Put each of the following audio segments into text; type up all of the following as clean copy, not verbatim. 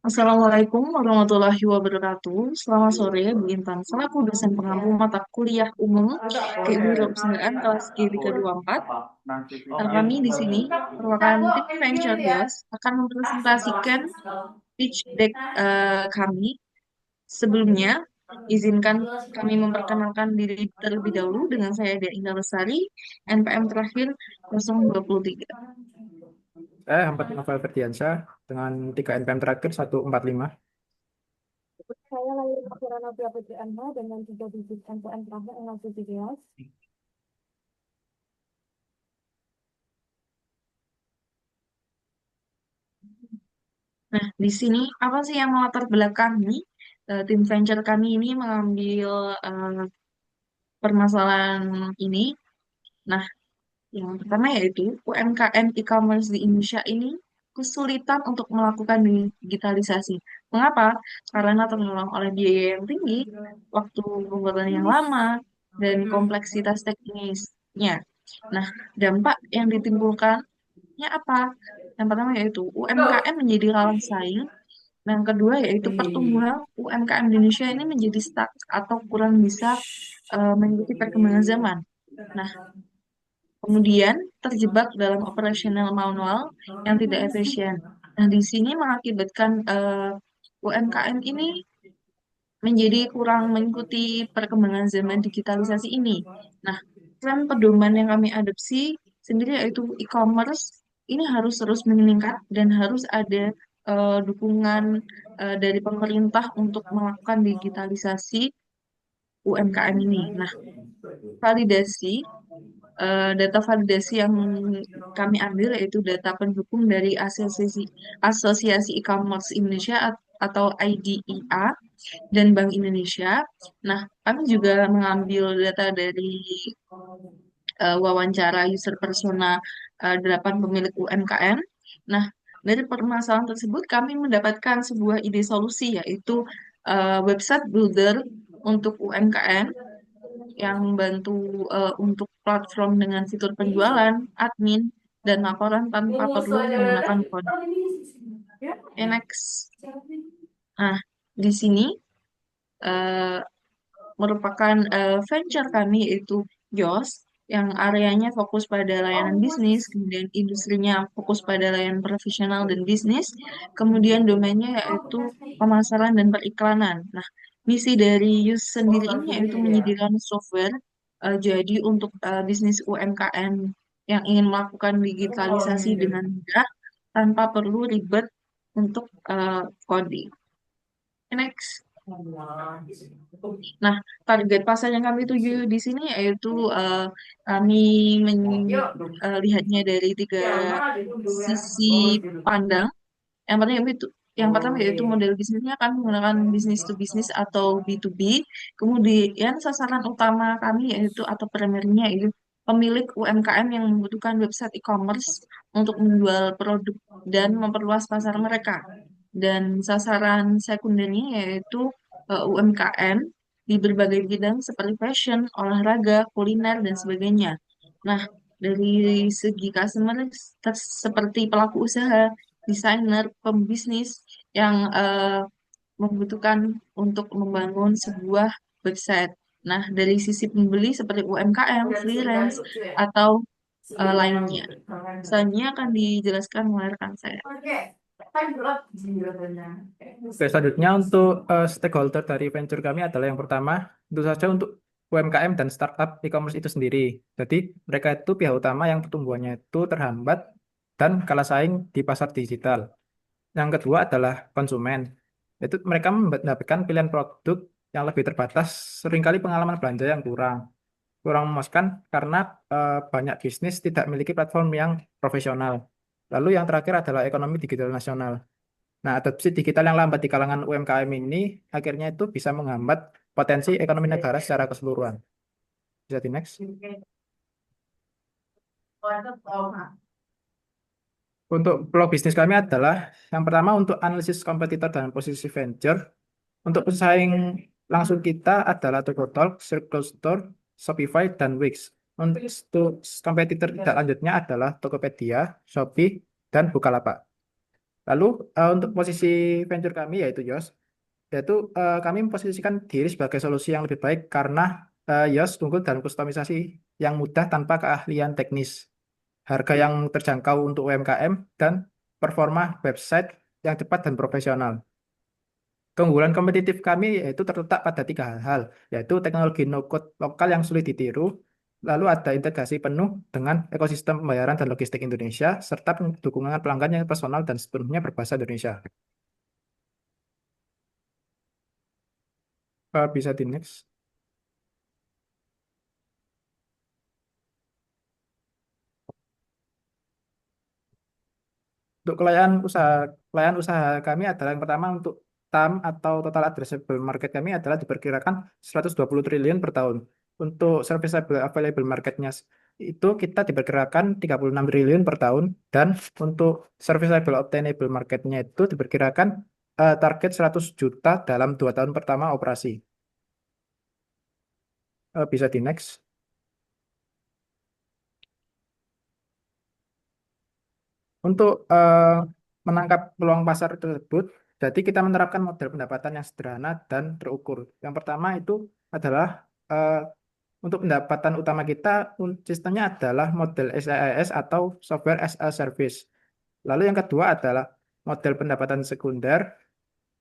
Assalamualaikum warahmatullahi wabarakatuh. Selamat sore, Bu Intan. Selaku dosen pengampu mata kuliah umum Kewirausahaan kelas G 324, kami di sini merupakan tim Venture Yos akan mempresentasikan pitch deck kami. Sebelumnya, izinkan kami memperkenalkan diri terlebih dahulu dengan saya Dea Lestari, NPM terakhir 023. Hampat Novel Ferdiansyah dengan 3 NPM terakhir 145. Saya lahir Kepulauan Novia Putri Anha dengan 3 digit NPM terakhir 017. Nah, di sini apa sih yang melatar belakangi tim venture kami ini mengambil permasalahan ini? Nah, yang pertama yaitu UMKM e-commerce di Indonesia ini kesulitan untuk melakukan digitalisasi. Mengapa? Karena tergolong oleh biaya yang tinggi, waktu pembuatan yang lama, dan kompleksitas teknisnya. Nah, dampak yang ditimbulkannya apa? Yang pertama yaitu UMKM menjadi kalah saing. Nah, yang kedua yaitu pertumbuhan UMKM di Indonesia ini menjadi stuck atau kurang bisa mengikuti perkembangan zaman. Nah, kemudian terjebak dalam operasional manual yang tidak efisien. Nah, di sini mengakibatkan UMKM ini menjadi kurang mengikuti perkembangan zaman digitalisasi ini. Nah, tren pedoman yang kami adopsi sendiri yaitu e-commerce ini harus terus meningkat dan harus ada dukungan dari pemerintah untuk melakukan digitalisasi UMKM ini. Nah, validasi data validasi yang kami ambil yaitu data pendukung dari Asosiasi E-commerce Indonesia atau IDIA dan Bank Indonesia. Nah, kami juga mengambil data dari wawancara user persona 8 pemilik UMKM. Nah, dari permasalahan tersebut kami mendapatkan sebuah ide solusi yaitu website builder untuk UMKM yang membantu untuk platform dengan fitur penjualan, admin, dan laporan tanpa perlu menggunakan kode. Oke, next. Nah, di sini eh, merupakan venture kami yaitu JOS yang areanya fokus pada layanan bisnis, kemudian industrinya fokus pada layanan profesional dan bisnis, kemudian domainnya yaitu pemasaran dan periklanan. Nah, misi dari YUS sendiri ini yaitu menyediakan software jadi untuk bisnis UMKM yang ingin melakukan digitalisasi dengan mudah tanpa perlu ribet untuk coding. Next. Nah, target pasar yang kami tuju di sini yaitu kami melihatnya dari tiga sisi pandang. Yang pertama yaitu yang pertama yaitu model bisnisnya kami menggunakan bisnis to bisnis atau B2B. Kemudian sasaran utama kami yaitu atau primernya yaitu pemilik UMKM yang membutuhkan website e-commerce untuk menjual produk dan memperluas pasar mereka. Dan sasaran sekundernya yaitu UMKM di berbagai bidang seperti fashion, olahraga, kuliner, dan sebagainya. Nah, dari segi customer seperti pelaku usaha, desainer, pembisnis yang membutuhkan untuk membangun sebuah website. Nah, dari sisi pembeli seperti UMKM, freelance, atau lainnya. Selanjutnya akan dijelaskan oleh rekan saya. Oke, selanjutnya untuk stakeholder dari venture kami adalah yang pertama, tentu saja untuk UMKM dan startup e-commerce itu sendiri. Jadi mereka itu pihak utama yang pertumbuhannya itu terhambat dan kalah saing di pasar digital. Yang kedua adalah konsumen. Itu mereka mendapatkan pilihan produk yang lebih terbatas, seringkali pengalaman belanja yang kurang memuaskan karena banyak bisnis tidak memiliki platform yang profesional. Lalu yang terakhir adalah ekonomi digital nasional. Nah, adopsi digital yang lambat di kalangan UMKM ini akhirnya itu bisa menghambat potensi ekonomi negara secara keseluruhan. Bisa di next. Untuk flow bisnis kami adalah yang pertama untuk analisis kompetitor dan posisi venture. Untuk pesaing langsung kita adalah Tokotalk, Circle Store, Shopify, dan Wix. Untuk kompetitor tidak lanjutnya adalah Tokopedia, Shopee, dan Bukalapak. Lalu untuk posisi venture kami yaitu Yos, yaitu kami memposisikan diri sebagai solusi yang lebih baik karena Yos unggul dalam kustomisasi yang mudah tanpa keahlian teknis, harga yang terjangkau untuk UMKM, dan performa website yang cepat dan profesional. Keunggulan kompetitif kami yaitu terletak pada tiga hal, yaitu teknologi no-code lokal yang sulit ditiru, lalu ada integrasi penuh dengan ekosistem pembayaran dan logistik Indonesia, serta dukungan pelanggan yang personal dan sepenuhnya berbahasa Indonesia. Bisa di next. Untuk klien usaha kami adalah yang pertama untuk TAM atau total addressable market kami adalah diperkirakan 120 triliun per tahun. Untuk serviceable available marketnya itu kita diperkirakan 36 triliun per tahun, dan untuk serviceable obtainable marketnya itu diperkirakan target 100 juta dalam 2 tahun pertama operasi. Bisa di next. Untuk menangkap peluang pasar tersebut, jadi kita menerapkan model pendapatan yang sederhana dan terukur. Yang pertama itu adalah eh, untuk pendapatan utama kita, sistemnya adalah model SaaS atau Software as a Service. Lalu yang kedua adalah model pendapatan sekunder,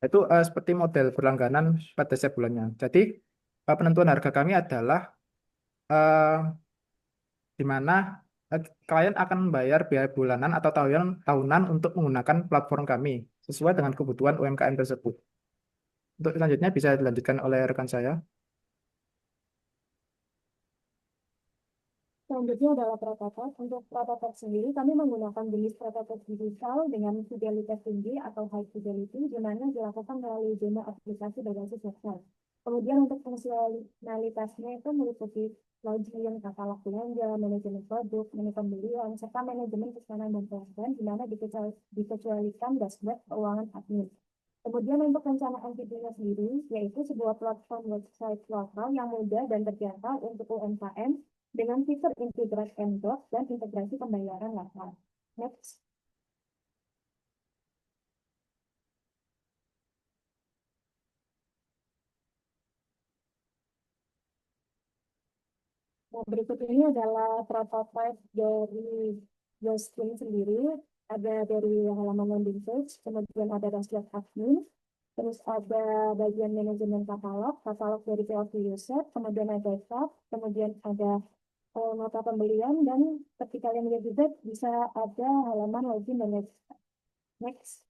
itu seperti model berlangganan pada setiap bulannya. Jadi penentuan harga kami adalah eh, di mana klien akan membayar biaya bulanan atau tahunan untuk menggunakan platform kami sesuai dengan kebutuhan UMKM tersebut. Untuk selanjutnya bisa dilanjutkan oleh rekan saya. Selanjutnya adalah prototip. Untuk prototip sendiri, kami menggunakan jenis prototip digital dengan fidelitas tinggi atau high fidelity, di mana dilakukan melalui demo aplikasi berbasis website. Kemudian untuk fungsionalitasnya itu meliputi login, katalog belanja, manajemen produk, menu pembelian, serta manajemen pesanan dan pelanggan, di mana dikecualikan dashboard keuangan admin. Kemudian untuk perencanaan fiturnya sendiri, yaitu sebuah platform website lokal yang mudah dan terjangkau untuk UMKM dengan fitur integrate and drop dan integrasi pembayaran lokal. Next. Nah, berikut ini adalah prototipe dari Justin sendiri. Ada dari halaman landing page, kemudian ada dashboard admin, terus ada bagian manajemen katalog, katalog dari PLC user, kemudian ada tab, kemudian ada nota pembelian, dan ketika kalian lihat juga bisa ada halaman login dan next.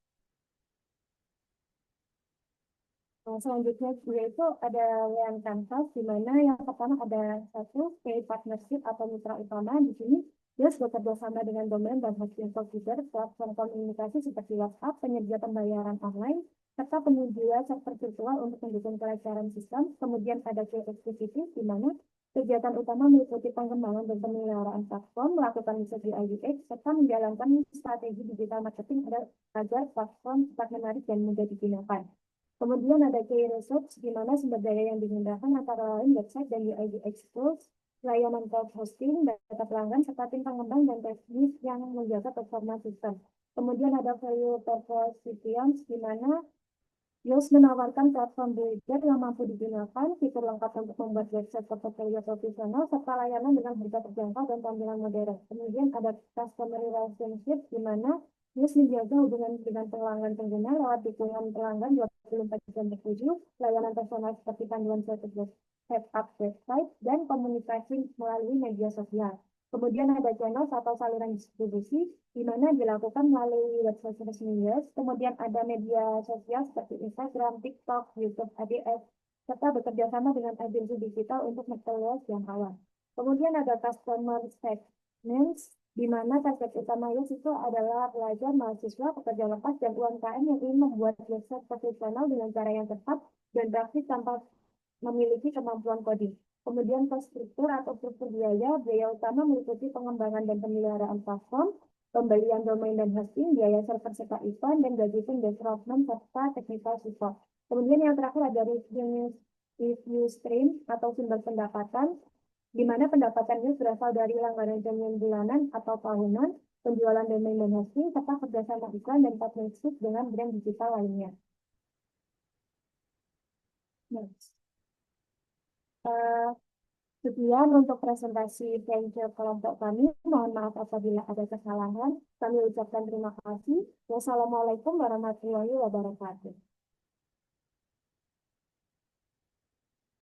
Nah, selanjutnya yaitu ada layan canvas, di mana yang pertama ada satu paid partnership atau mitra utama. Di sini dia bekerja sama dengan domain dan hosting provider, platform komunikasi seperti WhatsApp, penyedia pembayaran online, serta penyedia server virtual untuk mendukung kelancaran sistem. Kemudian ada cloud activity, di mana kegiatan utama meliputi pengembangan dan pemeliharaan platform, melakukan riset di IDX, serta menjalankan strategi digital marketing agar platform tetap menarik dan mudah digunakan. Kemudian ada key research, di mana sumber daya yang digunakan antara lain website dan UIDX tools, layanan cloud hosting, data pelanggan, serta tim pengembang dan teknis yang menjaga performa sistem. Kemudian ada value propositions, di mana Yos menawarkan platform builder yang mampu digunakan, fitur lengkap untuk membuat website portfolio profesional, serta layanan dengan harga terjangkau dan tampilan modern. Kemudian ada customer relationship, di mana Yos menjaga hubungan dengan pelanggan pengguna lewat dukungan pelanggan 24 jam per layanan personal seperti panduan setup website, dan komunikasi melalui media sosial. Kemudian ada channel atau saluran distribusi, di mana dilakukan melalui website resmi Yes. Kemudian ada media sosial seperti Instagram, TikTok, YouTube, ADS, serta bekerja sama dengan agensi digital untuk memperluas jangkauan. Kemudian ada customer segments, di mana target utama Yes itu adalah pelajar, mahasiswa, pekerja lepas, dan UMKM yang ingin membuat website profesional dengan cara yang tepat dan praktis tanpa memiliki kemampuan coding. Kemudian cost struktur atau struktur biaya utama meliputi pengembangan dan pemeliharaan platform, pembelian domain dan hosting, biaya server serta event, dan gaji tim development serta technical support. Kemudian yang terakhir ada review stream atau sumber pendapatan, di mana pendapatannya berasal dari langganan premium bulanan atau tahunan, penjualan domain dan hosting, serta kerjasama iklan dan partnership dengan brand digital lainnya. Nah, eh, sekian untuk presentasi venture kelompok kami. Mohon maaf apabila ada kesalahan. Kami ucapkan terima kasih. Wassalamualaikum warahmatullahi wabarakatuh.